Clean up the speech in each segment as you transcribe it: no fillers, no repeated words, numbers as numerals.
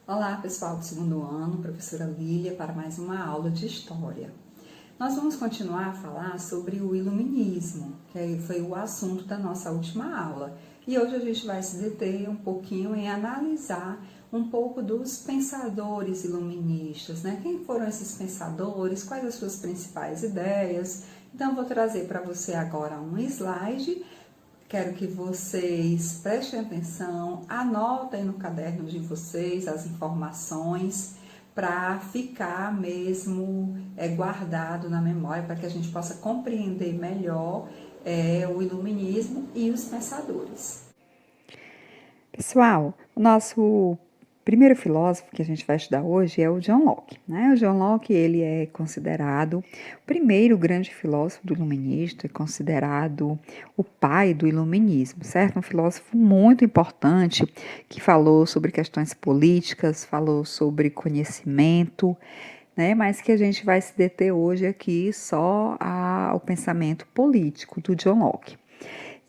Olá, pessoal do segundo ano, professora Lília, para mais uma aula de História. Nós vamos continuar a falar sobre o Iluminismo, que foi o assunto da nossa última aula. E hoje a gente vai se deter um pouquinho em analisar um pouco dos pensadores iluministas, né? Quem foram esses pensadores, quais as suas principais ideias. Então, eu vou trazer para você agora um slide. Quero que vocês prestem atenção, anotem no caderno de vocês as informações para ficar mesmo guardado na memória, para que a gente possa compreender melhor o iluminismo e os pensadores. Pessoal, o nosso primeiro filósofo que a gente vai estudar hoje é o John Locke, né? O John Locke, ele é considerado o primeiro grande filósofo do iluminista, é considerado o pai do iluminismo, certo? Um filósofo muito importante que falou sobre questões políticas, falou sobre conhecimento, né? Mas que a gente vai se deter hoje aqui só ao pensamento político do John Locke.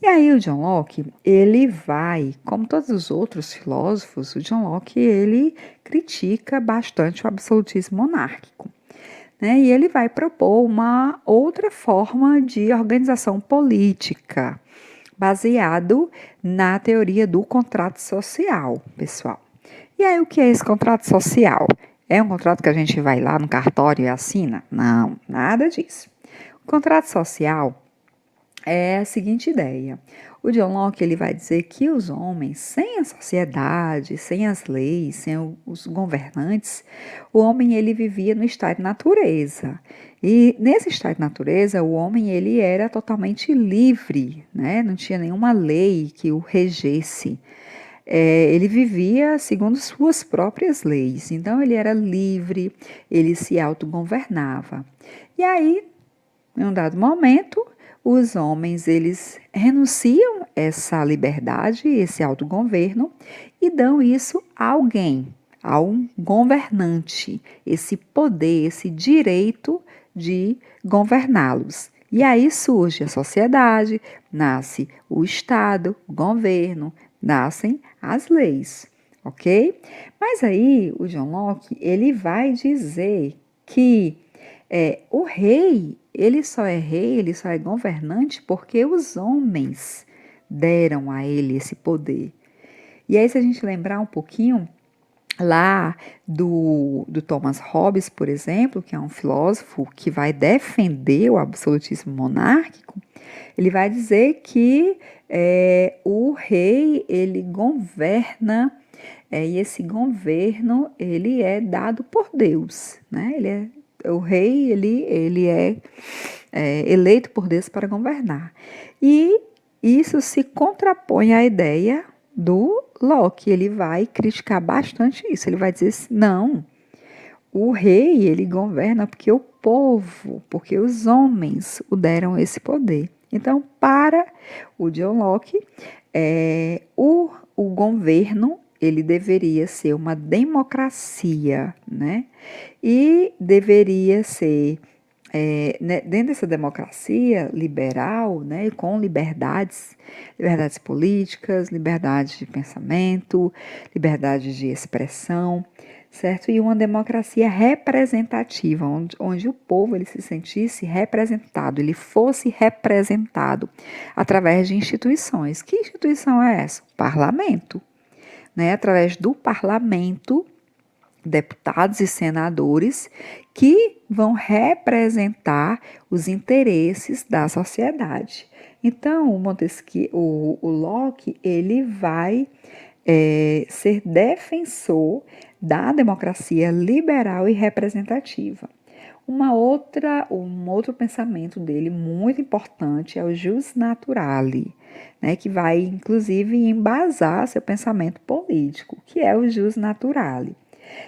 E aí o John Locke, ele vai, como todos os outros filósofos, o John Locke, ele critica bastante o absolutismo monárquico, né? E ele vai propor uma outra forma de organização política, baseado na teoria do contrato social, pessoal. E aí o que é esse contrato social? É um contrato que a gente vai lá no cartório e assina? Não, nada disso. O contrato social é a seguinte ideia. O John Locke ele vai dizer que os homens, sem a sociedade, sem as leis, sem os governantes, o homem ele vivia no estado de natureza. E nesse estado de natureza, o homem ele era totalmente livre, né? Não tinha nenhuma lei que o regesse. Ele vivia segundo suas próprias leis, então ele era livre, ele se autogovernava. E aí, em um dado momento, os homens eles renunciam essa liberdade, esse autogoverno e dão isso a alguém, a um governante, esse poder, esse direito de governá-los. E aí surge a sociedade, nasce o Estado, o governo, nascem as leis, ok? Mas aí o John Locke ele vai dizer que o rei, ele só é rei, ele só é governante porque os homens deram a ele esse poder. E aí, se a gente lembrar um pouquinho lá do Thomas Hobbes, por exemplo, que é um filósofo que vai defender o absolutismo monárquico, ele vai dizer que o rei, ele governa e esse governo, ele é dado por Deus, né? O rei, ele é eleito por Deus para governar. E isso se contrapõe à ideia do Locke. Ele vai criticar bastante isso. Ele vai dizer assim, não, o rei, ele governa porque o povo, porque os homens o deram esse poder. Então, para o John Locke, o governo ele deveria ser uma democracia, né? E deveria ser, dentro dessa democracia liberal, né, com liberdades políticas, liberdade de pensamento, liberdade de expressão, certo? E uma democracia representativa, onde o povo ele se sentisse representado, ele fosse representado através de instituições. Que instituição é essa? O parlamento, né? Através do parlamento, deputados e senadores que vão representar os interesses da sociedade. Então, o Locke ele vai ser defensor da democracia liberal e representativa. Um outro pensamento dele muito importante é o jus naturale, né, que vai inclusive embasar seu pensamento político, que é o jus naturale.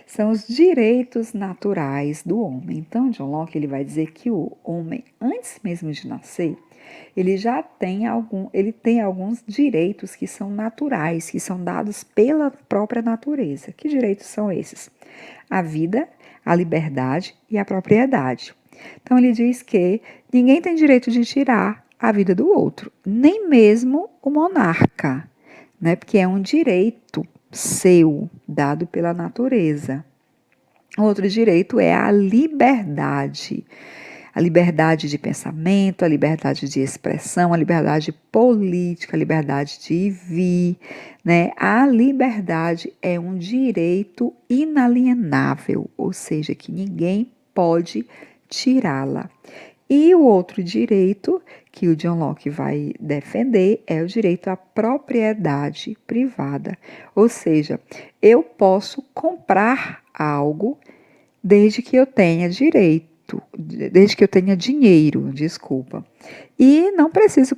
São os direitos naturais do homem. Então, John Locke ele vai dizer que o homem, antes mesmo de nascer, ele tem alguns direitos que são naturais, que são dados pela própria natureza. Que direitos são esses? A vida, a liberdade e a propriedade. Então ele diz que ninguém tem direito de tirar a vida do outro, nem mesmo o monarca, né? Porque é um direito seu, dado pela natureza. Outro direito é a liberdade. A liberdade de pensamento, a liberdade de expressão, a liberdade política, a liberdade de vir, né? A liberdade é um direito inalienável, ou seja, que ninguém pode tirá-la. E o outro direito que o John Locke vai defender é o direito à propriedade privada. Ou seja, eu posso comprar algo desde que eu tenha direito, desde que eu tenha dinheiro, desculpa. E não preciso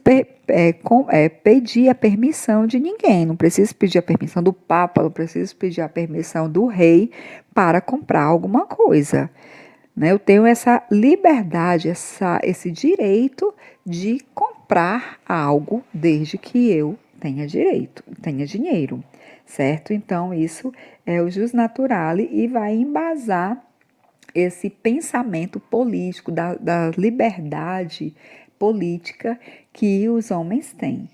pedir a permissão de ninguém, não preciso pedir a permissão do Papa, não preciso pedir a permissão do rei para comprar alguma coisa. Né? Eu tenho essa liberdade, esse direito de comprar algo desde que eu tenha direito, tenha dinheiro, certo? Então, isso é o jus naturale e vai embasar esse pensamento político da liberdade política que os homens têm.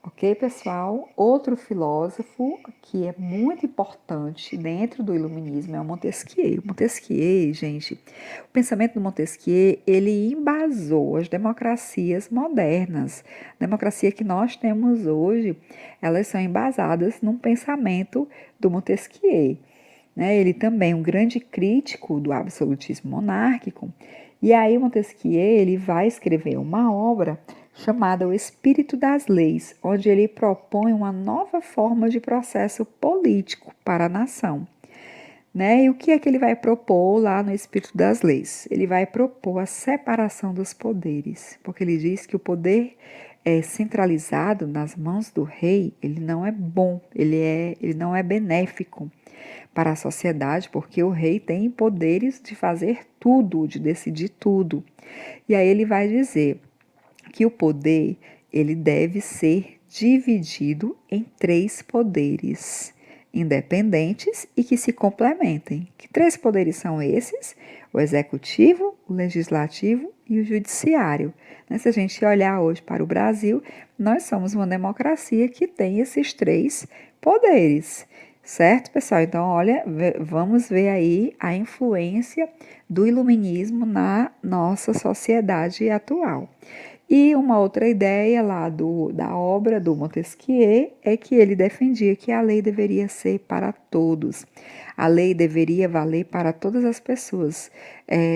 Ok, pessoal? Outro filósofo que é muito importante dentro do iluminismo é o Montesquieu. Montesquieu, gente, o pensamento do Montesquieu, ele embasou as democracias modernas. A democracia que nós temos hoje, elas são embasadas num pensamento do Montesquieu. Né? Ele também é um grande crítico do absolutismo monárquico. E aí Montesquieu ele vai escrever uma obra chamada O Espírito das Leis, onde ele propõe uma nova forma de processo político para a nação. Né? E o que é que ele vai propor lá no Espírito das Leis? Ele vai propor a separação dos poderes, porque ele diz que o poder centralizado nas mãos do rei, ele não é bom, ele não é benéfico para a sociedade, porque o rei tem poderes de fazer tudo, de decidir tudo. E aí ele vai dizer que o poder ele deve ser dividido em 3 poderes independentes e que se complementem. Que 3 poderes são esses? O executivo, o legislativo e o judiciário. Se a gente olhar hoje para o Brasil, nós somos uma democracia que tem esses 3 poderes. Certo, pessoal? Então, olha, vamos ver aí a influência do iluminismo na nossa sociedade atual. E uma outra ideia lá da obra do Montesquieu é que ele defendia que a lei deveria ser para todos. A lei deveria valer para todas as pessoas,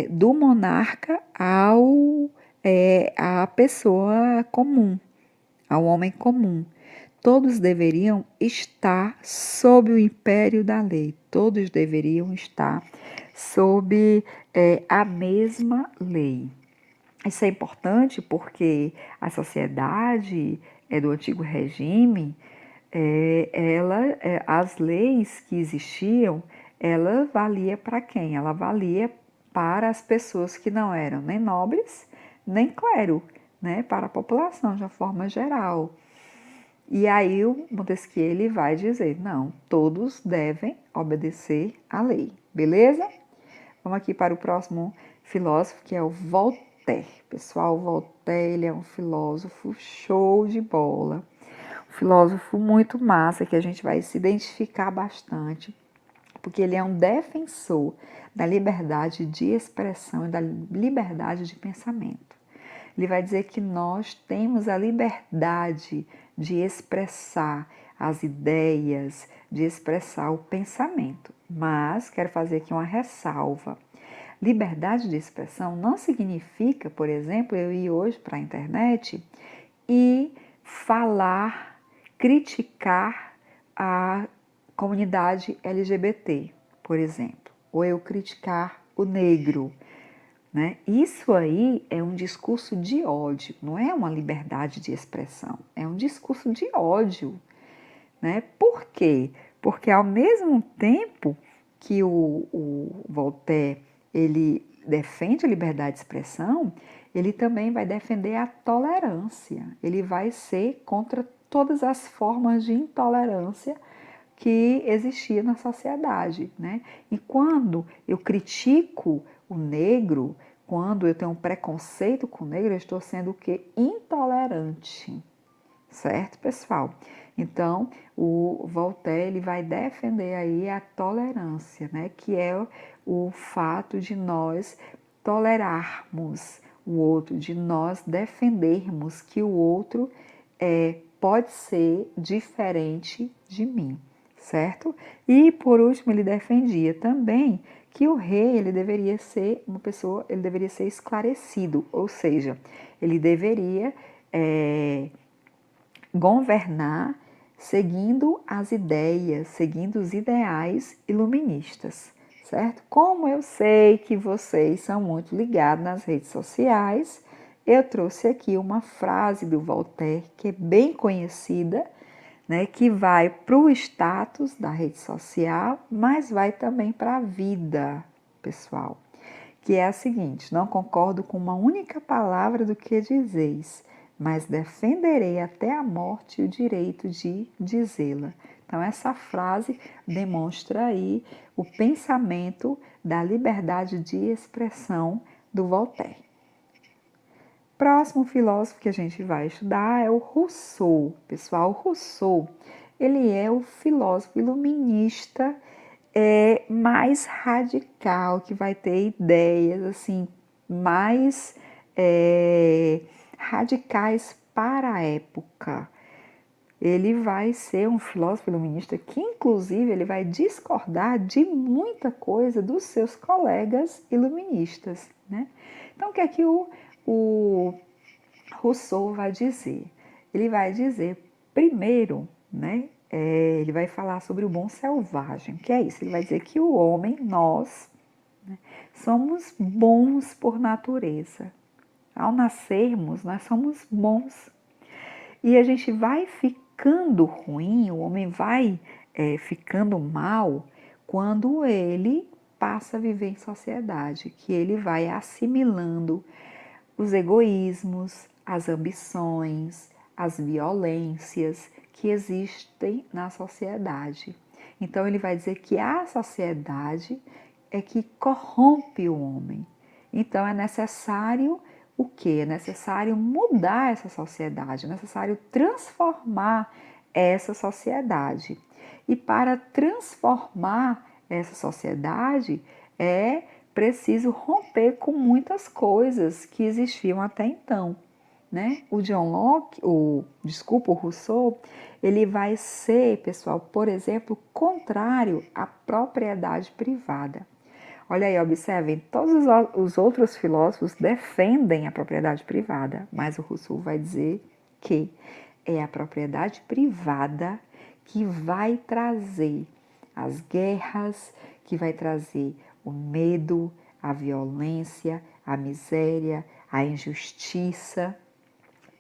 do monarca à pessoa comum, ao homem comum. Todos deveriam estar sob o império da lei, todos deveriam estar sob a mesma lei. Isso é importante porque a sociedade do antigo regime, as leis que existiam, ela valia para quem? Ela valia para as pessoas que não eram nem nobres, nem clero, né? Para a população de uma forma geral. E aí o Montesquieu ele vai dizer, não, todos devem obedecer à lei, beleza? Vamos aqui para o próximo filósofo, que é o Voltaire. Pessoal, Voltaire ele é um filósofo show de bola, um filósofo muito massa, que a gente vai se identificar bastante, porque ele é um defensor da liberdade de expressão e da liberdade de pensamento. Ele vai dizer que nós temos a liberdade de expressar as ideias, de expressar o pensamento. Mas quero fazer aqui uma ressalva. Liberdade de expressão não significa, por exemplo, eu ir hoje para a internet e falar, criticar a comunidade LGBT, por exemplo, ou eu criticar o negro. Né? Isso aí é um discurso de ódio, não é uma liberdade de expressão, é um discurso de ódio. Né? Por quê? Porque ao mesmo tempo que o Voltaire ele defende a liberdade de expressão, ele também vai defender a tolerância, ele vai ser contra todas as formas de intolerância que existia na sociedade. Né? E quando eu critico o negro, quando eu tenho um preconceito com o negro, eu estou sendo o quê? Intolerante. Certo, pessoal? Então, o Voltaire ele vai defender aí a tolerância, né? Que é o fato de nós tolerarmos o outro, de nós defendermos que o outro pode ser diferente de mim, certo? E por último, ele defendia também que o rei ele deveria ser uma pessoa, ele deveria ser esclarecido, ou seja, ele deveria governar seguindo as ideias, seguindo os ideais iluministas, certo? Como eu sei que vocês são muito ligados nas redes sociais, eu trouxe aqui uma frase do Voltaire que é bem conhecida, né, que vai para o status da rede social, mas vai também para a vida pessoal, que é a seguinte: não concordo com uma única palavra do que dizeis, mas defenderei até a morte o direito de dizê-la. Então, essa frase demonstra aí o pensamento da liberdade de expressão do Voltaire. Próximo filósofo que a gente vai estudar é o Rousseau. Pessoal, o Rousseau, ele é o filósofo iluminista mais radical, que vai ter ideias assim mais radicais para a época. Ele vai ser um filósofo iluminista que, inclusive, ele vai discordar de muita coisa dos seus colegas iluministas, né? Então, o que é que o Rousseau vai dizer? Ele vai dizer, primeiro, né? Ele vai falar sobre o bom selvagem. O que é isso? Ele vai dizer que o homem, nós, né, somos bons por natureza. Ao nascermos, nós somos bons. E a gente vai ficando ruim, o homem vai ficando mal quando ele passa a viver em sociedade, que ele vai assimilando os egoísmos, as ambições, as violências que existem na sociedade. Então ele vai dizer que a sociedade é que corrompe o homem. Então é necessário o quê? É necessário mudar essa sociedade, é necessário transformar essa sociedade. E para transformar essa sociedade é preciso romper com muitas coisas que existiam até então, né? O John Locke, o Rousseau, ele vai ser, pessoal, por exemplo, contrário à propriedade privada. Olha aí, observem, todos os outros filósofos defendem a propriedade privada, mas o Rousseau vai dizer que é a propriedade privada que vai trazer as guerras, que vai trazer o medo, a violência, a miséria, a injustiça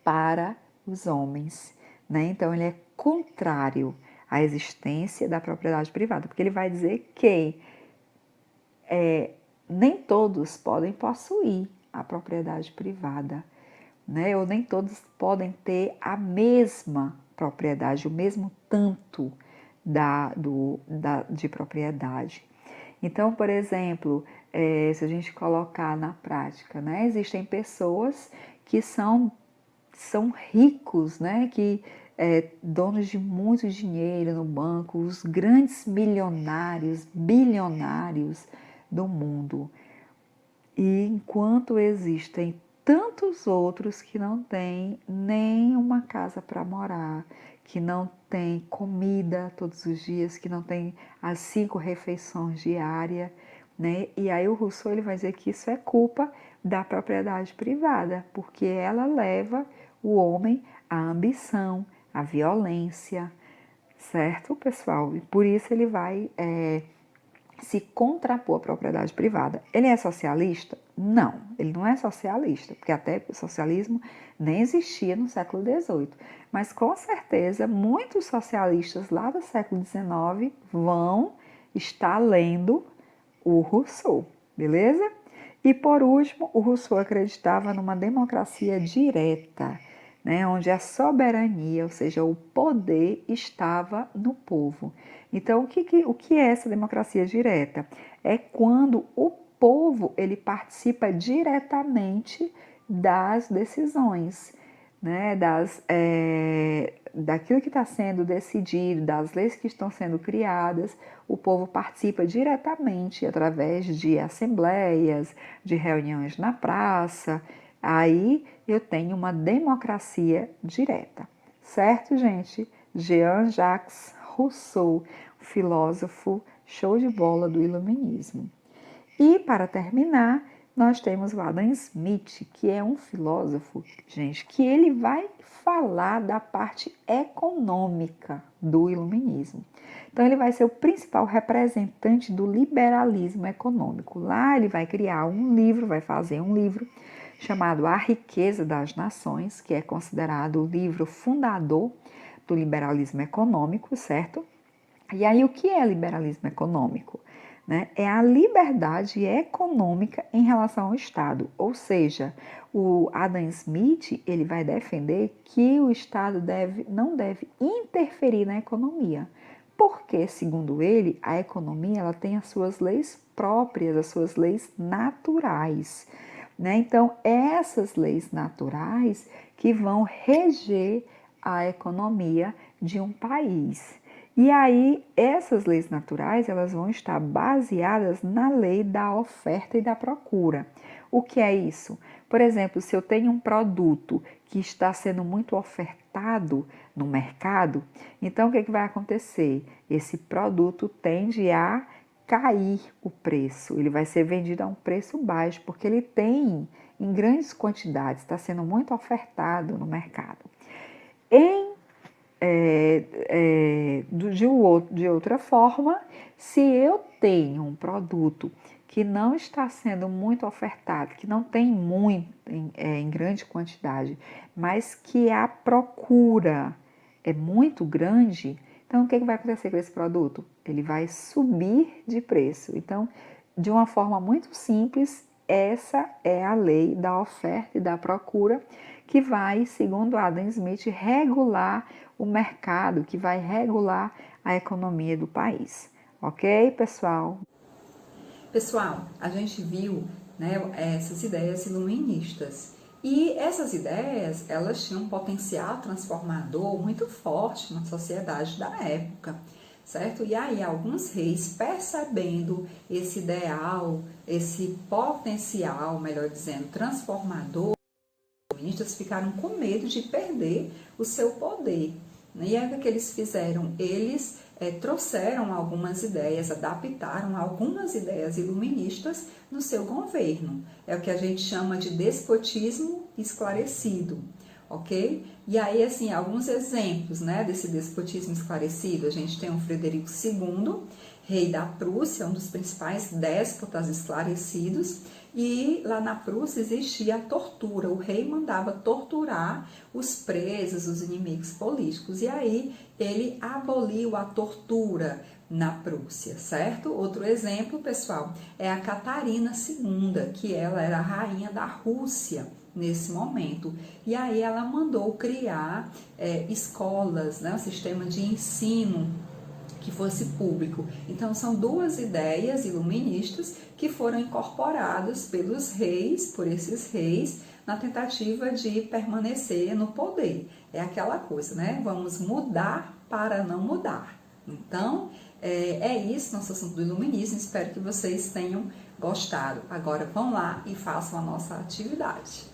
para os homens, né? Então ele é contrário à existência da propriedade privada, porque ele vai dizer que nem todos podem possuir a propriedade privada, né? Ou nem todos podem ter a mesma propriedade, o mesmo tanto de propriedade. Então, por exemplo, se a gente colocar na prática, né? Existem pessoas que são ricos, né? Que donos de muito dinheiro no banco, os grandes milionários, bilionários do mundo. E enquanto existem tantos outros que não têm nem uma casa para morar, que não têm comida todos os dias, que não têm as 5 refeições diárias, né? E aí o Rousseau ele vai dizer que isso é culpa da propriedade privada, porque ela leva o homem à ambição, à violência, certo, pessoal? E por isso ele vai se contrapor à propriedade privada. Ele é socialista? Não, ele não é socialista, porque até o socialismo nem existia no século XVIII. Mas com certeza muitos socialistas lá do século XIX vão estar lendo o Rousseau, beleza? E por último, o Rousseau acreditava numa democracia direta, né, onde a soberania, ou seja, o poder, estava no povo. Então, o que é essa democracia direta? É quando o povo ele participa diretamente das decisões, né, daquilo que está sendo decidido, das leis que estão sendo criadas, o povo participa diretamente através de assembleias, de reuniões na praça. Aí eu tenho uma democracia direta, certo, gente? Jean-Jacques Rousseau, filósofo show de bola do Iluminismo. E, para terminar, nós temos o Adam Smith, que é um filósofo, gente, que ele vai falar da parte econômica do iluminismo. Então, ele vai ser o principal representante do liberalismo econômico. Lá ele vai criar um livro, vai fazer um livro chamado A Riqueza das Nações, que é considerado o livro fundador do liberalismo econômico, certo? E aí, o que é liberalismo econômico? É a liberdade econômica em relação ao Estado, ou seja, o Adam Smith ele vai defender que o Estado não deve interferir na economia, porque, segundo ele, a economia ela tem as suas leis próprias, as suas leis naturais. Então, essas leis naturais que vão reger a economia de um país. E aí, essas leis naturais, elas vão estar baseadas na lei da oferta e da procura. O que é isso? Por exemplo, se eu tenho um produto que está sendo muito ofertado no mercado, então o que vai acontecer? Esse produto tende a cair o preço, ele vai ser vendido a um preço baixo, porque ele tem em grandes quantidades, está sendo muito ofertado no mercado. De outra forma, se eu tenho um produto que não está sendo muito ofertado, que não tem muito em grande quantidade, mas que a procura é muito grande, então o que vai acontecer com esse produto? Ele vai subir de preço. Então, de uma forma muito simples, essa é a lei da oferta e da procura que vai, segundo Adam Smith, regular o mercado, que vai regular a economia do país. Ok, pessoal? Pessoal, a gente viu, essas ideias iluministas. E essas ideias, elas tinham um potencial transformador muito forte na sociedade da época, certo? E aí alguns reis, percebendo esse ideal, esse potencial, melhor dizendo, transformador, os iluministas ficaram com medo de perder o seu poder. E aí o que eles fizeram? Eles trouxeram algumas ideias, adaptaram algumas ideias iluministas no seu governo. É o que a gente chama de despotismo esclarecido, ok? E aí, assim, alguns exemplos, desse despotismo esclarecido. A gente tem o Frederico II, rei da Prússia, um dos principais déspotas esclarecidos, e lá na Prússia existia a tortura. O rei mandava torturar os presos, os inimigos políticos, e aí ele aboliu a tortura na Prússia, certo? Outro exemplo, pessoal, é a Catarina II, que ela era a rainha da Rússia nesse momento. E aí ela mandou criar escolas, um sistema de ensino que fosse público. Então, são duas ideias iluministas que foram incorporadas pelos reis, por esses reis, na tentativa de permanecer no poder. É aquela coisa, Vamos mudar para não mudar. Então, é isso nosso assunto do iluminismo. Espero que vocês tenham gostado. Agora, vão lá e façam a nossa atividade.